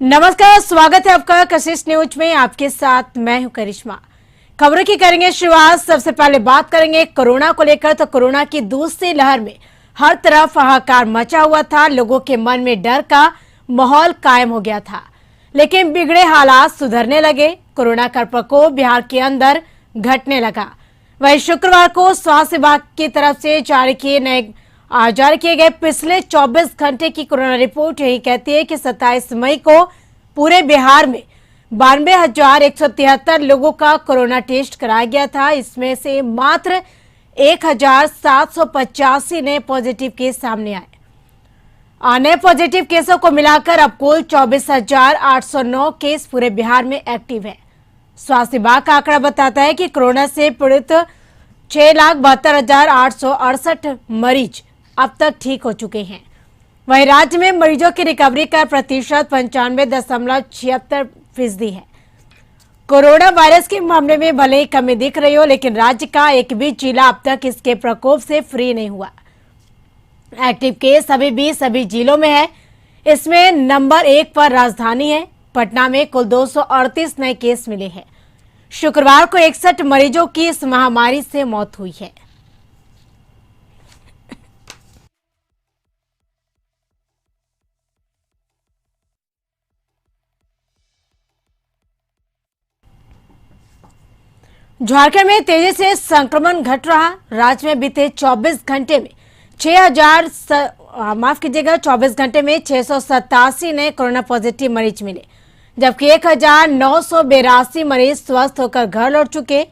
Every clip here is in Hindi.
नमस्कार, स्वागत है आपका कशिश न्यूज में। आपके साथ मैं हूं करिश्मा। खबरों की करेंगे शुरुआत। सबसे पहले बात करेंगे कोरोना को लेकर। तो कोरोना की दूसरी लहर में हर तरफ हाहाकार मचा हुआ था। लोगों के मन में डर का माहौल कायम हो गया था, लेकिन बिगड़े हालात सुधरने लगे। कोरोना का प्रकोप बिहार के अंदर घटने लगा। वहीं शुक्रवार को स्वास्थ्य विभाग की तरफ से जारी किए गए पिछले 24 घंटे की कोरोना रिपोर्ट यही कहती है कि 27 मई को पूरे बिहार में 92,173 लोगों का कोरोना टेस्ट कराया गया था। इसमें से मात्र 1,785 नए पॉजिटिव केस सामने आए। नए पॉजिटिव केसों को मिलाकर अब कुल 24,809 केस पूरे बिहार में एक्टिव है। स्वास्थ्य विभाग का आंकड़ा बताता है कि कोरोना से पीड़ित 6,72,868 मरीज अब तक ठीक हो चुके हैं। वहीं राज्य में मरीजों की रिकवरी का प्रतिशत 95.76% है। कोरोना वायरस के मामले में भले ही कमी दिख रही हो, लेकिन राज्य का एक भी जिला अब तक इसके प्रकोप से फ्री नहीं हुआ। एक्टिव केस अभी भी सभी जिलों में है। इसमें नंबर 1 पर राजधानी है। पटना में कुल 238 नए केस मिले हैं। शुक्रवार को 61 मरीजों की इस महामारी से मौत हुई है। झारखंड में तेजी से संक्रमण घट रहा। राज्य में बीते 24 घंटे में 24 घंटे में 687 नए कोरोना पॉजिटिव मरीज मिले, जबकि 1,982 मरीज स्वस्थ होकर घर लौट चुके।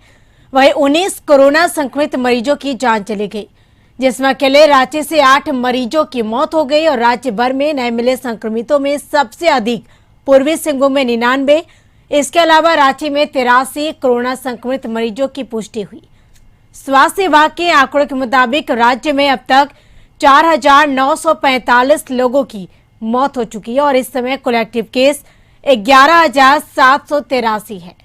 वहीं 19 कोरोना संक्रमित मरीजों की जान चली गई, जिसमें अकेले रांची से 8 मरीजों की मौत हो गई। और राज्य भर में नए मिले संक्रमितों में सबसे अधिक पूर्वी सिंहभूम में 99, इसके अलावा रांची में 83 कोरोना संक्रमित मरीजों की पुष्टि हुई। स्वास्थ्य विभाग के आंकड़ों के मुताबिक राज्य में अब तक 4,945 लोगों की मौत हो चुकी है और इस समय कुल एक्टिव केस 11,783 है।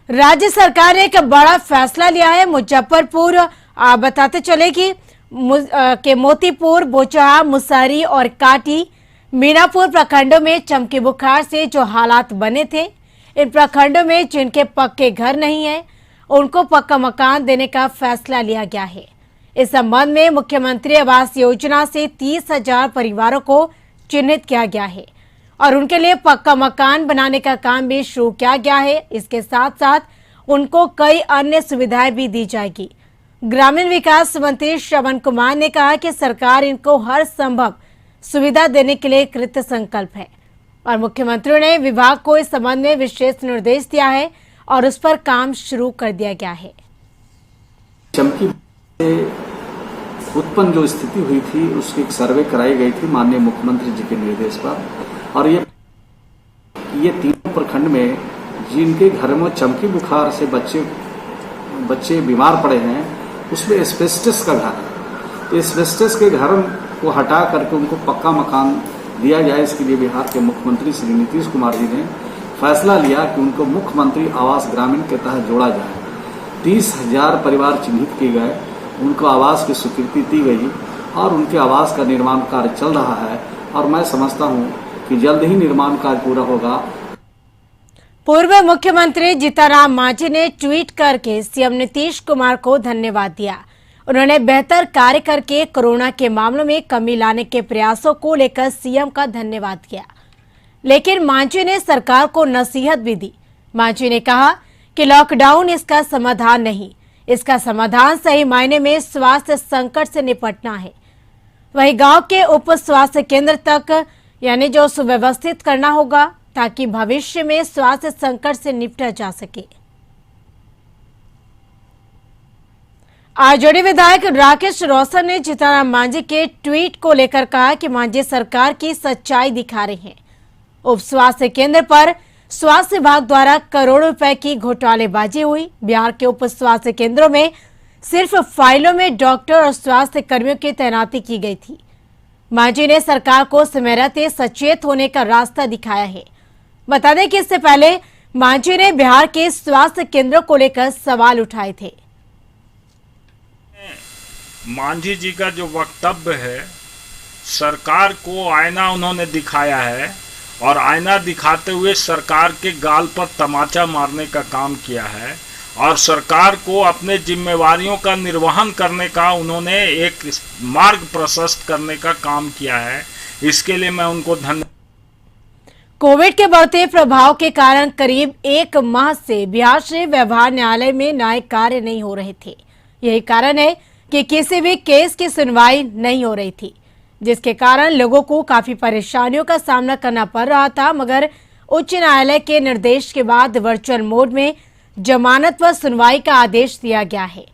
राज्य सरकार ने एक बड़ा फैसला लिया है। मुजफ्फरपुर बताते चले कि मोतीपुर, बोचहा, मुसहरी और काटी, मीनापुर प्रखंडों में चमकी बुखार से जो हालात बने थे, इन प्रखंडों में जिनके पक्के घर नहीं है उनको पक्का मकान देने का फैसला लिया गया है। इस संबंध में मुख्यमंत्री आवास योजना से 30,000 परिवारों को चिन्हित किया गया है और उनके लिए पक्का मकान बनाने का काम भी शुरू किया गया है। इसके साथ साथ उनको कई अन्य सुविधाएं भी दी जाएगी। ग्रामीण विकास मंत्री श्रवण कुमार ने कहा कि सरकार इनको हर संभव सुविधा देने के लिए कृत संकल्प है और मुख्यमंत्री ने विभाग को इस संबंध में विशेष निर्देश दिया है और उस पर काम शुरू कर दिया गया है। चमकी से उत्पन्न जो स्थिति हुई थी उसकी एक सर्वे कराई गई थी माननीय मुख्यमंत्री जी के निर्देश पर, और ये तीनों प्रखंड में जिनके घर में चमकी बुखार से बच्चे बीमार पड़े हैं उसमें एस्बेस्टस का घर है। तो एस्बेस्टस के घर को हटा करके उनको पक्का मकान दिया जाए, इसके लिए बिहार के मुख्यमंत्री श्री नीतीश कुमार जी ने फैसला लिया कि उनको मुख्यमंत्री आवास ग्रामीण के तहत जोड़ा जाए। 30,000 परिवार चिन्हित किए गए, उनको आवास की स्वीकृति दी गई और उनके आवास का निर्माण कार्य चल रहा है और मैं समझता हूं कि जल्द ही निर्माण कार्य पूरा होगा। पूर्व मुख्यमंत्री जीतनराम मांझी ने ट्वीट करके सीएम नीतीश कुमार को धन्यवाद दिया। उन्होंने बेहतर कार्य करके कोरोना के मामलों में कमी लाने के प्रयासों को लेकर सीएम का धन्यवाद किया, लेकिन मांझी ने सरकार को नसीहत भी दी। मांझी ने कहा कि लॉकडाउन इसका समाधान नहीं, इसका समाधान सही मायने में स्वास्थ्य संकट से निपटना है। वहीं गांव के उप स्वास्थ्य केंद्र तक यानी जो सुव्यवस्थित करना होगा ताकि भविष्य में स्वास्थ्य संकट से निपटा जा सके। आरजेडी विधायक राकेश रोशन ने जीतनराम मांझी के ट्वीट को लेकर कहा कि मांझी सरकार की सच्चाई दिखा रहे हैं। उप स्वास्थ्य केंद्र पर स्वास्थ्य विभाग द्वारा करोड़ों रुपए की घोटालेबाजी हुई। बिहार के उप स्वास्थ्य केंद्रों में सिर्फ फाइलों में डॉक्टर और स्वास्थ्य कर्मियों की तैनाती की गई थी। मांझी ने सरकार को समय रहते सचेत होने का रास्ता दिखाया है। बता दें कि इससे पहले मांझी ने बिहार के स्वास्थ्य केंद्रों को लेकर सवाल उठाए थे। मांझी जी का जो वक्तव्य है सरकार को आईना उन्होंने दिखाया है और आईना दिखाते हुए सरकार के गाल पर तमाचा मारने का काम किया है और सरकार को अपने जिम्मेवारियों का निर्वहन करने का उन्होंने एक मार्ग प्रशस्त करने का काम किया है। इसके लिए मैं उनको धन्यवाद। कोविड के बढ़ते प्रभाव के कारण करीब 1 माह से बिहार से व्यवहार न्यायालय में न्यायिक कार्य नहीं हो रहे थे। यही कारण है कि किसी भी केस की सुनवाई नहीं हो रही थी, जिसके कारण लोगों को काफी परेशानियों का सामना करना पड़ रहा था। मगर उच्च न्यायालय के निर्देश के बाद वर्चुअल मोड में जमानत पर सुनवाई का आदेश दिया गया है,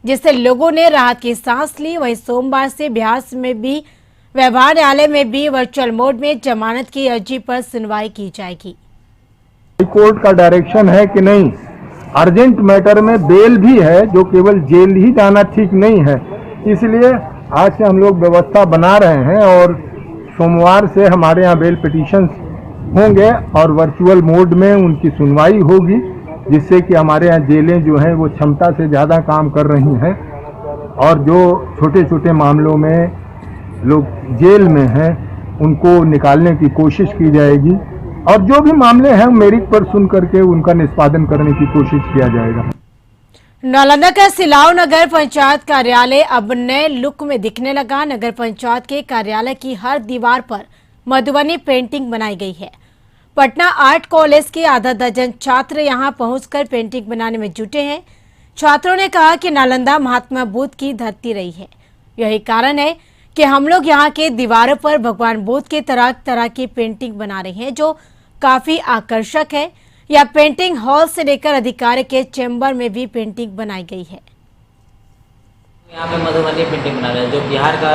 जिससे लोगों ने राहत की सांस ली। वहीं सोमवार से बिहार में भी व्यवहार न्यायालय में भी वर्चुअल मोड में जमानत की अर्जी पर सुनवाई की जाएगी। कोर्ट का डायरेक्शन है कि नहीं, अर्जेंट मैटर में बेल भी है, जो केवल जेल ही जाना ठीक नहीं है। इसलिए आज से हम लोग व्यवस्था बना रहे हैं और सोमवार से हमारे यहाँ बेल पिटीशंस होंगे और वर्चुअल मोड में उनकी सुनवाई होगी, जिससे कि हमारे यहाँ जेलें जो हैं वो क्षमता से ज़्यादा काम कर रही हैं और जो छोटे छोटे मामलों में लोग जेल में हैं उनको निकालने की कोशिश की जाएगी और जो भी मामले हैं मेरिट पर सुन करके उनका निष्पादन करने की कोशिश किया जाएगा। नालंदा का सिलाव नगर पंचायत कार्यालय अब नए लुक में दिखने लगा। नगर पंचायत के कार्यालय की हर दीवार पर मधुबनी पेंटिंग बनाई गई है। पटना आर्ट कॉलेज के आधा दर्जन छात्र यहां पहुंचकर पेंटिंग बनाने में जुटे हैं। छात्रों ने कहा कि नालंदा महात्मा बुद्ध की धरती रही है। यही कारण है कि हम लोग यहाँ के दीवारों पर भगवान बुद्ध के तरह तरह की पेंटिंग बना रहे हैं, जो काफी आकर्षक है। यह पेंटिंग हॉल से लेकर अधिकारी के चैम्बर में भी पेंटिंग बनाई गई है। यहाँ पे मधुबनी पेंटिंग बना रहे हैं, जो बिहार का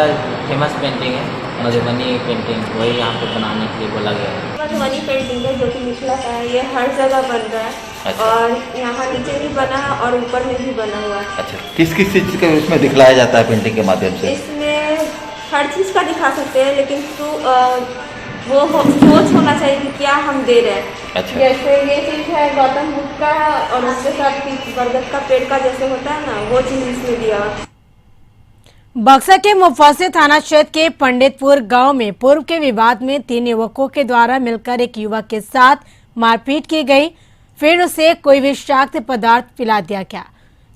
फेमस पेंटिंग है मधुबनी पेंटिंग, वही यहाँ पे बनाने के लिए बोला गया है। मधुबनी पेंटिंग है जो कि मिथिला का है, ये हर जगह बन रहा है। अच्छा। और यहाँ नीचे भी बना है और ऊपर में भी बना हुआ है। अच्छा, किस किस चीज़ का इसमें दिखलाया जाता है पेंटिंग के माध्यम से? इसमें हर चीज़ का दिखा सकते हैं, लेकिन वो सोच होना चाहिए कि क्या हम दे रहे हैं। अच्छा। जैसे ये चीज़ है गौतम बुद्ध का और उसके साथ बरगद का पेड़ का जैसे होता है ना, वो चीज़ इसमें दिया। बक्सर के मुफस्सिल थाना क्षेत्र के पंडितपुर गांव में पूर्व के विवाद में 3 युवकों के द्वारा मिलकर एक युवक के साथ मारपीट की गई। फिर उसे कोई विषाक्त पदार्थ पिला दिया गया,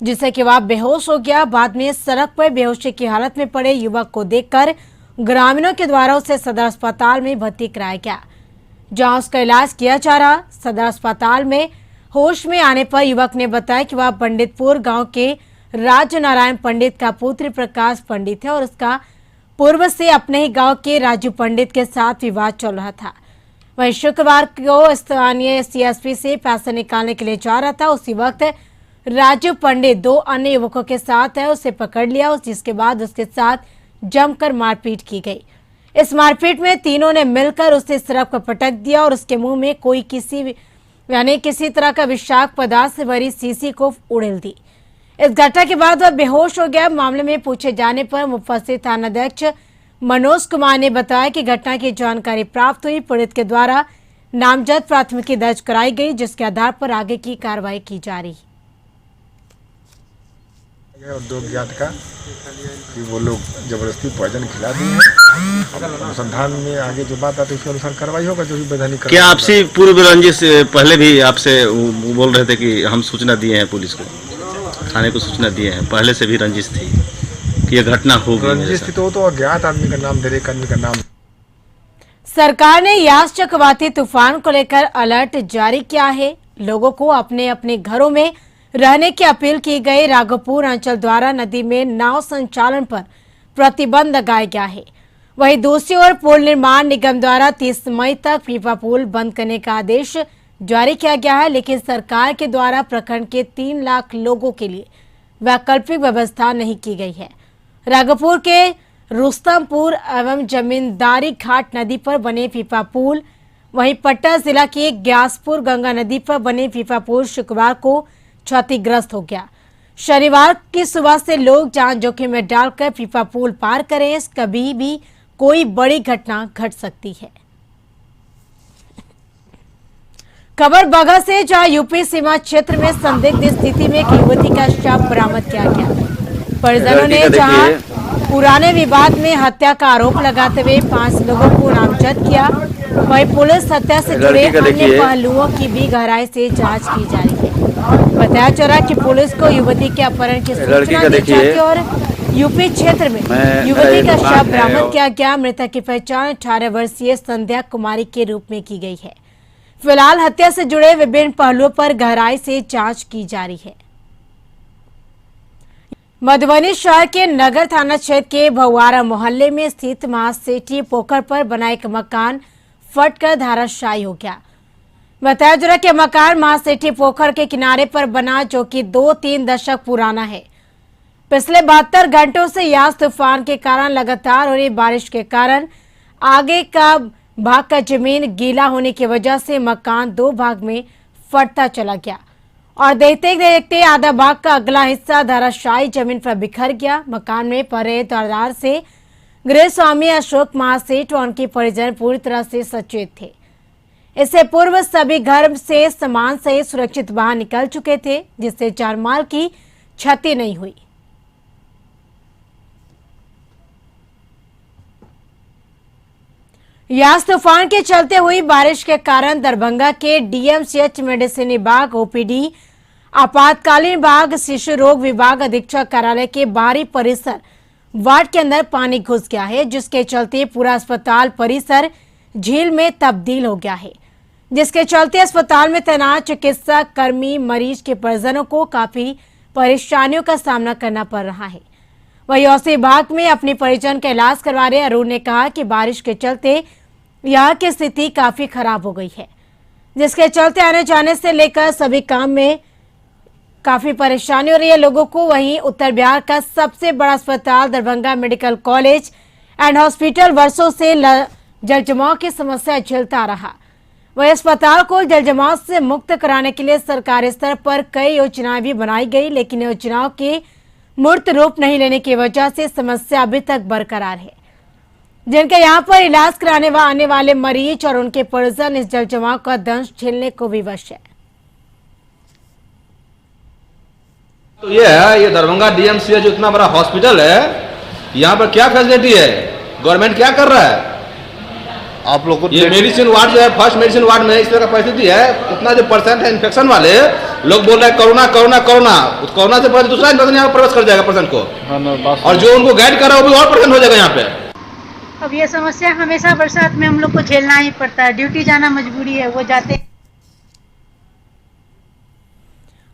जिससे कि वह बेहोश हो गया। बाद में सड़क पर बेहोशी की हालत में पड़े युवक को देखकर ग्रामीणों के द्वारा उसे सदर अस्पताल में भर्ती कराया गया, जहां उसका इलाज किया जा रहा। सदर अस्पताल में होश में आने पर युवक ने बताया कि वह पंडितपुर गांव के राजू नारायण पंडित का पुत्र प्रकाश पंडित है और उसका पूर्व से अपने ही गांव के राजू पंडित के साथ विवाद चल रहा था। वहीं शुक्रवार को स्थानीय सीएसपी से पैसे निकालने के लिए जा रहा था। उसी वक्त राजू पंडित 2 अन्य युवकों के साथ है उसे पकड़ लिया, जिसके बाद उसके साथ जमकर मारपीट की गई। इस मारपीट में तीनों ने मिलकर उसे सड़क पर पटक दिया और उसके मुंह में किसी तरह का विषाक्त पदार्थ से भरी शीशी को उड़ेल दी। इस घटना के बाद वह बेहोश हो गया। मामले में पूछे जाने पर मुफस्सिल थानाध्यक्ष मनोज कुमार ने बताया कि घटना की जानकारी प्राप्त हुई, पीड़ित के द्वारा नामजद प्राथमिकी दर्ज कराई गई, जिसके आधार पर आगे की कार्रवाई की जा रही। उद्योग ज्ञात का कि वो लोग जबरदस्ती पॉइजन खिला दिए हैं। अनुसंधान में आगे जो बात आती है उसके अनुसार कार्रवाई होगा, जो भी वैधानिक। क्या आपसे पूर्व रंजिश पहले भी आपसे बोल रहे थे कि हम सूचना दिए हैं पुलिस को, थाने को सूचना दिए हैं, पहले से भी रंजिश थी कि यह घटना हो गई? रंजिश थी तो अज्ञात आदमी का नाम दे रहे, आदमी का नाम। सरकार ने यास चक्रवाती तूफान को लेकर अलर्ट जारी किया है। लोगों को अपने अपने घरों में रहने की अपील की गई। राघोपुर अंचल द्वारा नदी में नाव संचालन पर प्रतिबंध लगाया गया है। वहीं दूसरी ओर पुल निर्माण निगम द्वारा 30 मई तक पीपा पुल बंद करने का आदेश जारी किया गया है, लेकिन सरकार के द्वारा प्रखंड के 3 लाख लोगों के लिए वैकल्पिक व्यवस्था नहीं की गई है। राघोपुर के रुस्तमपुर एवं जमींदारी घाट नदी पर बने पीपा पुल, वहीं पटना जिला के ग्यासपुर गंगा नदी पर बने पीपा पुल शुक्रवार को क्षतिग्रस्त हो गया। शनिवार की सुबह से लोग जान जोखिम में डालकर पीपा पुल पार करें, कभी भी कोई बड़ी घटना घट सकती है। खबर बगहा से, जहां यूपी सीमा क्षेत्र में संदिग्ध स्थिति में एक युवती का शव बरामद किया गया। परिजनों ने जहां पुराने विवाद में हत्या का आरोप लगाते हुए 5 लोगों को नामजद किया। वहीं पुलिस हत्या से जुड़े अन्य पहलुओं की भी गहराई से जांच की जा रही है। बताया जा रहा है कि पुलिस को युवती के अपहरण की सूचना दी जाती और यूपी क्षेत्र में युवती का शव बरामद किया गया। मृतक की पहचान 18 वर्षीय संध्या कुमारी के रूप में की गई है। फिलहाल हत्या से जुड़े विभिन्न पहलुओं पर गहराई से जांच की जा रही है। मधुबनी शहर के नगर थाना क्षेत्र के भवारा मोहल्ले में स्थित महासेठी पोखर पर बना एक मकान फटकर धराशायी हो गया। बताया जा रहा है कि मकान महासेठी पोखर के किनारे पर बना, जो कि 2-3 दशक पुराना है। पिछले 72 घंटों से यास तूफान के कारण लगातार हो रही बारिश के कारण आगे का भाग का जमीन गीला होने की वजह से मकान 2 भाग में फटता चला गया और देखते देखते आधा भाग का अगला हिस्सा धराशायी जमीन पर बिखर गया। मकान में पड़े दरदार से गृह स्वामी अशोक महासेठ और उनके परिजन पूरी तरह से सचेत थे। इससे पूर्व सभी घर से सामान सहित सुरक्षित बाहर निकल चुके थे, जिससे जानमाल की क्षति नहीं हुई। यास तूफान के चलते हुई बारिश के कारण दरभंगा के डीएमसीएच मेडिसिन विभाग, ओपीडी, आपातकालीन विभाग, शिशु रोग विभाग अधीक्षक कार्यालय के बाहरी परिसर वार्ड के अंदर पानी घुस गया है, जिसके चलते पूरा अस्पताल परिसर झील में तब्दील हो गया है। जिसके चलते अस्पताल में तैनात चिकित्सा कर्मी मरीज के परिजनों को काफी परेशानियों का सामना करना पड़ रहा है। वहीं औषधि विभाग में अपने परिजन का इलाज करवा रहे अरुण ने कहा कि बारिश के चलते यहाँ की स्थिति काफी खराब हो गई है, जिसके चलते आने जाने से लेकर सभी काम में काफी परेशानी हो रही है लोगों को। वहीं उत्तर बिहार का सबसे बड़ा अस्पताल Darbhanga medical college and hospital वर्षों से जलजमाव की समस्या झेलता रहा। वहीं अस्पताल को जलजमाव से मुक्त कराने के लिए सरकारी स्तर पर कई योजनाएं भी बनाई गई, लेकिन योजनाओं के मूर्त रूप नहीं लेने की वजह से समस्या अभी तक बरकरार है। जिनके यहाँ पर इलाज कराने आने वाले मरीज और उनके परिजन इस जलजमाव का दंश झेलने को विवश है। तो ये है, ये दरभंगा डीएमसीएच जो इतना बड़ा हॉस्पिटल है, यहाँ पर क्या फैसिलिटी है, गवर्नमेंट क्या कर रहा है? आप लोग को ये मेडिसिन वार्ड जो है, फर्स्ट मेडिसिन वार्ड में इस तरह का परिस्थिति है। उतना जो % है इन्फेक्शन वाले लोग बोल रहे हैं कोरोना कोरोना कोरोना, उस कोरोना से पहले दूसरा इन्फेक्शन यहाँ प्रवेश कर जाएगा पर्सन को, और जो उनको गाइड कर रहा है वो भी और पर्सन हो जाएगा यहाँ पे। अब ये समस्या हमेशा बरसात में हम लोग को झेलना ही पड़ता है, ड्यूटी जाना मजबूरी है, वो जाते हैं।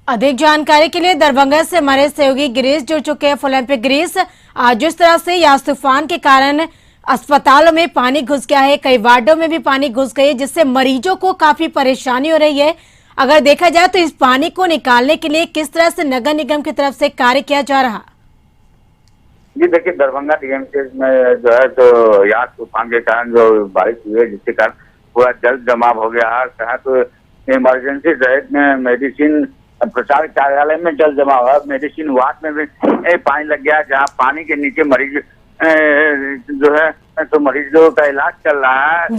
अधिक जानकारी के लिए दरभंगा से हमारे सहयोगी गिरीश जुड़ चुके हैं फोन पे। गिरीश, आज जिस तरह से यास तूफान के कारण अस्पतालों में पानी घुस गया है, कई वार्डों में भी पानी घुस गई है, जिससे मरीजों को काफी परेशानी हो रही है। अगर देखा जाए तो इस पानी को निकालने के लिए किस तरह से नगर निगम की तरफ से कार्य किया जा रहा? जी देखिए, दरभंगा डीएमसीएच में जो है तो यास तूफान के कारण जो बारिश हुई है, जिसके कारण पूरा जल जमाव हो गया है। कहा तो इमरजेंसी सहित में मेडिसिन प्रचार कार्यालय में जल जमाव है, मेडिसिन वार्ड में भी पानी लग गया, जहाँ पानी के नीचे मरीज जो है तो मरीजों का इलाज चल रहा है।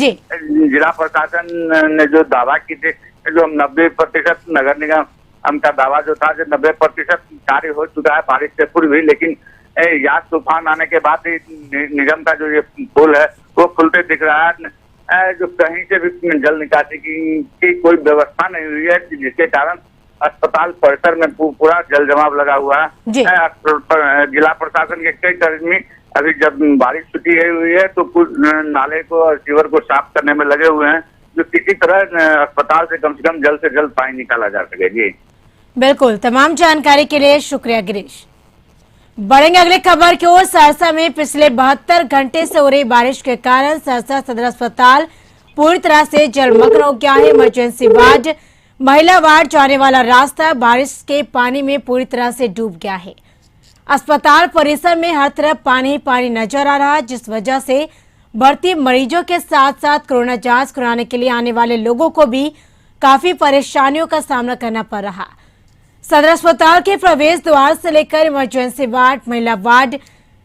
जिला प्रशासन ने जो दावा की थी, जो 90% नगर निगम का दावा जो था, जो 90% कार्य हो चुका है बारिश से पूर्व भी, लेकिन यास तूफान आने के बाद निगम का जो ये पुल है वो खुलते दिख रहा है। जो कहीं से भी जल निकासी की कोई व्यवस्था नहीं हुई है, जिसके कारण अस्पताल परिसर में पूरा जल जमाव लगा हुआ है। जिला प्रशासन के कई कर्मी अभी जब बारिश छुट्टी हुई है तो कुछ नाले को और सीवर को साफ करने में लगे हुए हैं, जो किसी तरह अस्पताल से कम जल्द पानी निकाला जा सके। जी बिल्कुल, तमाम जानकारी के लिए शुक्रिया गिरीश। बढ़ेंगे अगली खबर की ओर। सहरसा में पिछले 72 घंटे से हो रही बारिश के कारण सहरसा सदर अस्पताल पूरी तरह से जलमग्न हो गया है। इमरजेंसी वार्ड, महिला वार्ड जाने वाला रास्ता बारिश के पानी में पूरी तरह से डूब गया है। अस्पताल परिसर में हर तरफ पानी पानी नजर आ रहा है, जिस वजह से भर्ती मरीजों के साथ साथ कोरोना जांच कराने के लिए आने वाले लोगों को भी काफी परेशानियों का सामना करना पड़ रहा। सदर अस्पताल के प्रवेश द्वार से लेकर इमरजेंसी वार्ड, महिला वार्ड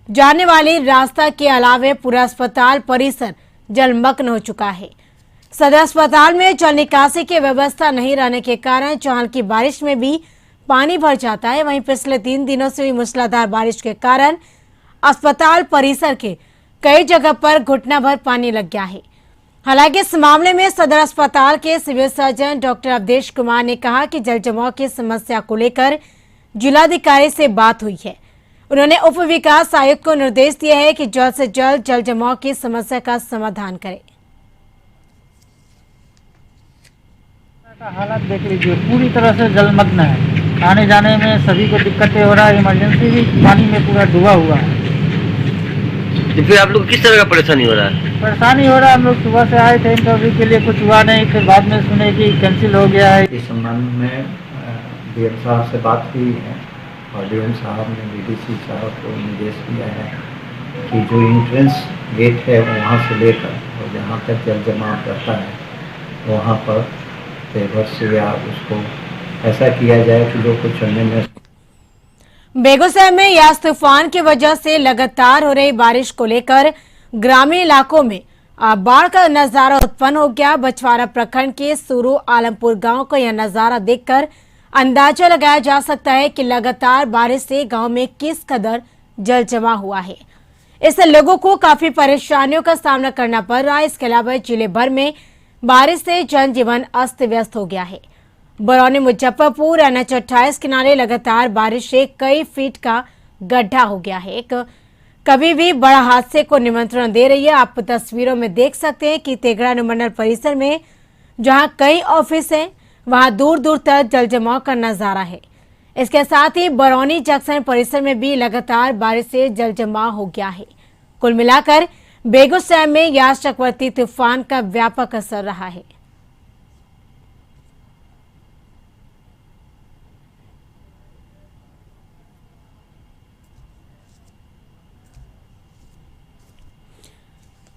जाने वाली रास्ता के अलावे पूरा अस्पताल परिसर जलमग्न हो चुका है। सदर अस्पताल में जल निकासी की व्यवस्था नहीं रहने के कारण जहां की बारिश में भी पानी भर जाता है, वहीं पिछले 3 दिनों से हुई मूसलाधार बारिश के कारण अस्पताल परिसर के कई जगह पर घुटना भर पानी लग गया है। हालांकि इस मामले में सदर अस्पताल के civil surgeon doctor Avdhesh Kumar ने कहा कि जल जमाव की समस्या को लेकर जिलाधिकारी से बात हुई है। उन्होंने उप विकास आयुक्त को निर्देश दिए हैं कि जल्द से जल्द जल जमाव की समस्या का समाधान करें। हालत देख लीजिए, पूरी तरह से जलमग्न है। आने जाने में सभी को दिक्कतें हो रहा है। इमरजेंसी भी पानी में पूरा डूबा हुआ है। तो फिर आप लोग किस तरह का परेशानी हो रहा है? परेशानी हो रहा है, हम लोग सुबह से आए थे इंटरव्यू के लिए, कुछ हुआ नहीं, फिर बाद में सुने कि कैंसिल हो गया है। इस संबंध में डीएम साहब से बात हुई है और डीएम साहब ने डीडीसी साहब को निर्देश दिया है कि जो एंट्रेंस गेट है वहाँ से लेकर और जहाँ तक जल जमाव रहता है वहाँ पर पेवर से या उसको ऐसा किया जाए कि लोग को चलने में। बेगूसराय में यास तूफान की वजह से लगातार हो रही बारिश को लेकर ग्रामीण इलाकों में बाढ़ का नजारा उत्पन्न हो गया। बछवाड़ा प्रखंड के सूरू आलमपुर गांव का यह नजारा देखकर अंदाजा लगाया जा सकता है कि लगातार बारिश से गांव में किस कदर जल जमा हुआ है। इससे लोगों को काफी परेशानियों का सामना करना पड़ रहा है। इसके अलावा जिले भर में बारिश से जनजीवन अस्त व्यस्त हो गया है। बरौनी मुजफ्फरपुर NH 28 किनारे लगातार बारिश से कई फीट का गड्ढा हो गया है। एक कभी भी बड़ा हादसे को निमंत्रण दे रही है। आप तस्वीरों में देख सकते हैं कि तेघड़ा अनुमंडल परिसर में जहां कई ऑफिस हैं वहां दूर दूर तक जल जमाव का नजारा है। इसके साथ ही बरौनी जंक्शन परिसर में भी लगातार बारिश से जल जमाव हो गया है। कुल मिलाकर बेगूसराय में यास चक्रवाती तूफान का व्यापक असर रहा है।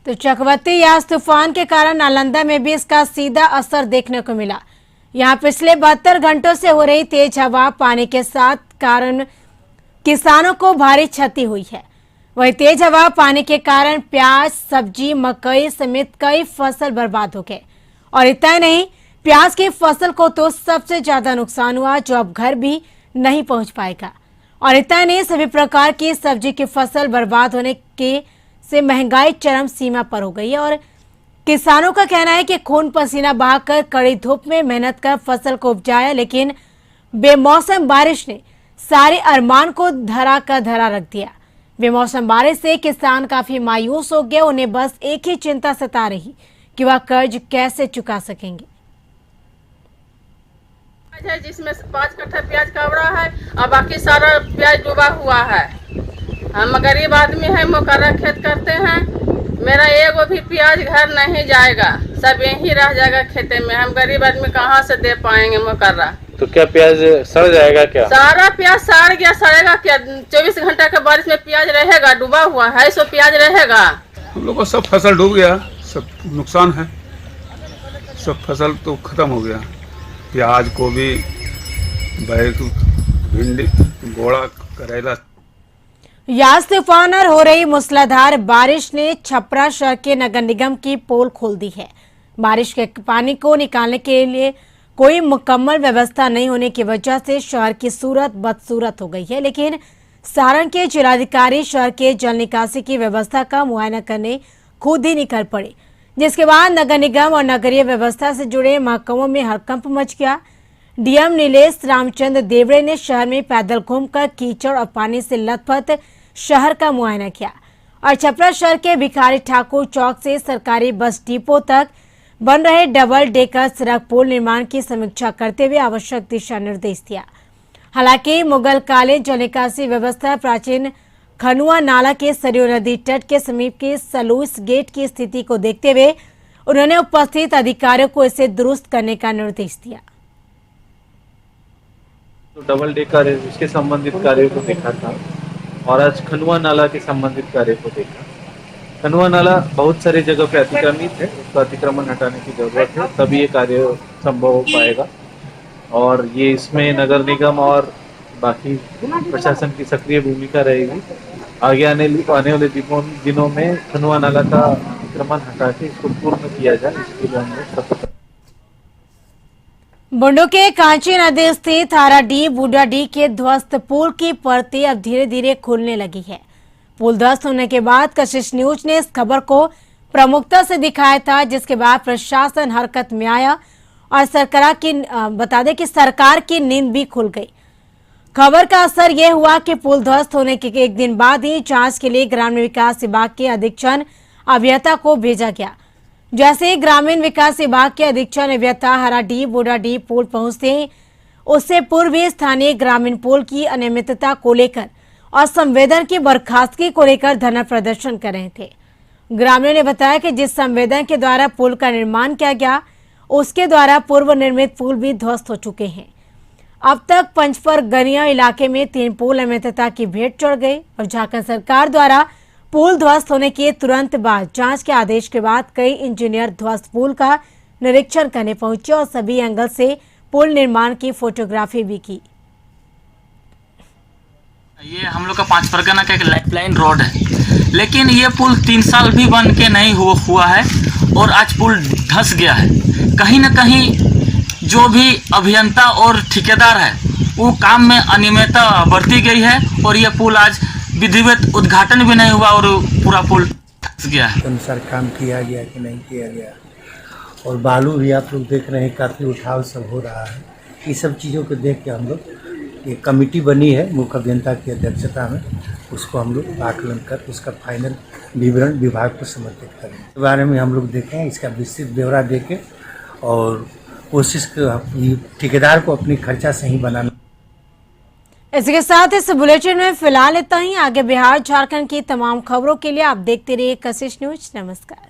तो चक्रवाती यास तूफान के कारण नालंदा में भी इसका सीधा असर देखने को मिला। यहां पिछले 72 घंटों से हो रही तेज हवा पानी के साथ कारण किसानों को भारी क्षति हुई है। वही तेज हवा पानी के कारण प्याज, सब्जी, मकई समेत कई फसल बर्बाद हो गए। और इतना नहीं, प्याज की फसल को तो सबसे ज्यादा नुकसान हुआ जो अब घर भी नहीं पहुंच पाएगा। और इतना नहीं, सभी प्रकार की सब्जी की फसल बर्बाद होने के से महंगाई चरम सीमा पर हो गई है। और किसानों का कहना है कि खून पसीना बहाकर कड़ी धूप में मेहनत कर फसल को उपजाया, लेकिन बेमौसम बारिश ने सारे अरमान को धरा का धरा रख दिया। बेमौसम बारिश से किसान काफी मायूस हो गए। उन्हें बस एक ही चिंता सता रही कि वह कर्ज कैसे चुका सकेंगे। जिसमें 5 कट्ठा प्याज कवड़ा है और बाकी सारा प्याज डूबा हुआ है। हम गरीब आदमी है, मुकर्रा खेत करते हैं। मेरा एगो भी प्याज घर नहीं जाएगा, सब यहीं रह जाएगा खेते में। हम गरीब आदमी कहाँ से दे पाएंगे मुकर्रा। तो क्या प्याज सड़ जाएगा? क्या सारा प्याज सड़ गया? सड़ेगा क्या? 24 घंटा के बारिश में प्याज रहेगा? डूबा हुआ है, सो प्याज रहेगा। हम लोग का सब फसल डूब गया, सब नुकसान है, सब फसल तो खत्म हो गया। प्याज, गोभी, बैगन, भिंडी, गोड़ा, करेला। यास तूफान और हो रही मूसलाधार बारिश ने छपरा शहर के नगर निगम की पोल खोल दी है। बारिश के पानी को निकालने के लिए कोई मुकम्मल व्यवस्था नहीं होने की वजह से शहर की सूरत बदसूरत हो गई है। लेकिन सारण के जिलाधिकारी शहर के जल निकासी की व्यवस्था का मुआयना करने खुद ही निकल पड़े, जिसके बाद नगर निगम और नगरीय व्यवस्था से जुड़े महकमों में हड़कंप मच गया। डीएम नीलेश रामचंद्र देवड़े ने शहर में पैदल घूमकर कीचड़ और पानी से लथपथ शहर का मुआयना किया और छपरा शहर के भिखारी ठाकुर चौक से सरकारी बस डिपो तक बन रहे डबल डेकर सड़क पुल निर्माण की समीक्षा करते हुए आवश्यक दिशा निर्देश दिया। हालांकि मुगल कालीन जल निकासी व्यवस्था प्राचीन खनुआ नाला के सरयू नदी तट के समीप के सलूस गेट की स्थिति को देखते हुए उन्होंने उपस्थित अधिकारियों को इसे दुरुस्त करने का निर्देश दिया। तो डबल डेकर है, उसके संबंधित कार्यों को देखा था और आज खनुआ नाला के संबंधित कार्य को देखा। खनुआ नाला बहुत सारे जगह पे अतिक्रमित है, उसका अतिक्रमण हटाने की जरूरत है, तभी ये कार्य संभव हो पाएगा। और ये इसमें नगर निगम और बाकी प्रशासन की सक्रिय भूमिका रहेगी। आगे आने वाले दिनों में खनुआ नाला का अतिक्रमण हटा के इसको पूर्ण किया जाए, इसके लिए हम लोग सब। बुंडू के कांची नदी स्थित हाराडीह बूढ़ाडीह के ध्वस्त पुल की परतें अब धीरे धीरे खुलने लगी है। पुल ध्वस्त होने के बाद कशिश न्यूज ने इस खबर को प्रमुखता से दिखाया था, जिसके बाद प्रशासन हरकत में आया और बता दें कि सरकार की नींद भी खुल गई। खबर का असर यह हुआ कि पुल ध्वस्त होने के एक दिन बाद ही जांच के लिए ग्रामीण विकास विभाग के अधीक्षण अभियंता को भेजा गया। जैसे ही ग्रामीण विकास विभाग के अधीक्षण अभियंता हराडीह बोडाडीह पुल पहुंचते उससे पूर्व ही स्थानीय ग्रामीण पुल की अनियमितता को लेकर और संवेदन की बर्खास्तगी को लेकर धरना प्रदर्शन कर रहे थे। ग्रामीणों ने बताया कि जिस संवेदन के द्वारा पुल का निर्माण किया गया उसके द्वारा पूर्व निर्मित पुल भी ध्वस्त हो चुके हैं। अब तक पंचपर गनिया इलाके में 3 पुल अनियमितता की भेंट चढ़ गई और झारखंड सरकार द्वारा पुल ध्वस्त होने के तुरंत बाद जांच के आदेश के बाद कई इंजीनियर ध्वस्त पुल का निरीक्षण करने पहुंचे और सभी एंगल से पुल निर्माण की फोटोग्राफी भी की। ये हम लोग का 5 परगना का एक लाइफलाइन रोड है, लेकिन ये पुल 3 साल भी बन के नहीं हुआ है और आज पुल धंस गया है। कहीं न कहीं जो भी अभियंता और ठेकेदार है वो काम में अनियमितता बरती गई है और ये पुल आज विधिवत उद्घाटन भी नहीं हुआ और पूरा पुल धंस गया है। अनुसार काम किया गया कि नहीं किया गया, और बालू भी आप लोग देख रहे हैं काफ़ी उठाव सब हो रहा है। ये सब चीज़ों को देख के हम लोग एक कमेटी बनी है मुख्य अभियंता की अध्यक्षता में, उसको हम लोग आकलन कर उसका फाइनल विवरण विभाग को समर्पित करें। इस बारे में हम लोग देखें, इसका विस्तृत ब्यौरा देके और कोशिश ठेकेदार को अपनी खर्चा सही बनाना। इसके साथ इस बुलेटिन में फिलहाल इतना ही। आगे बिहार झारखंड की तमाम खबरों के लिए आप देखते रहिए कशिश न्यूज। नमस्कार।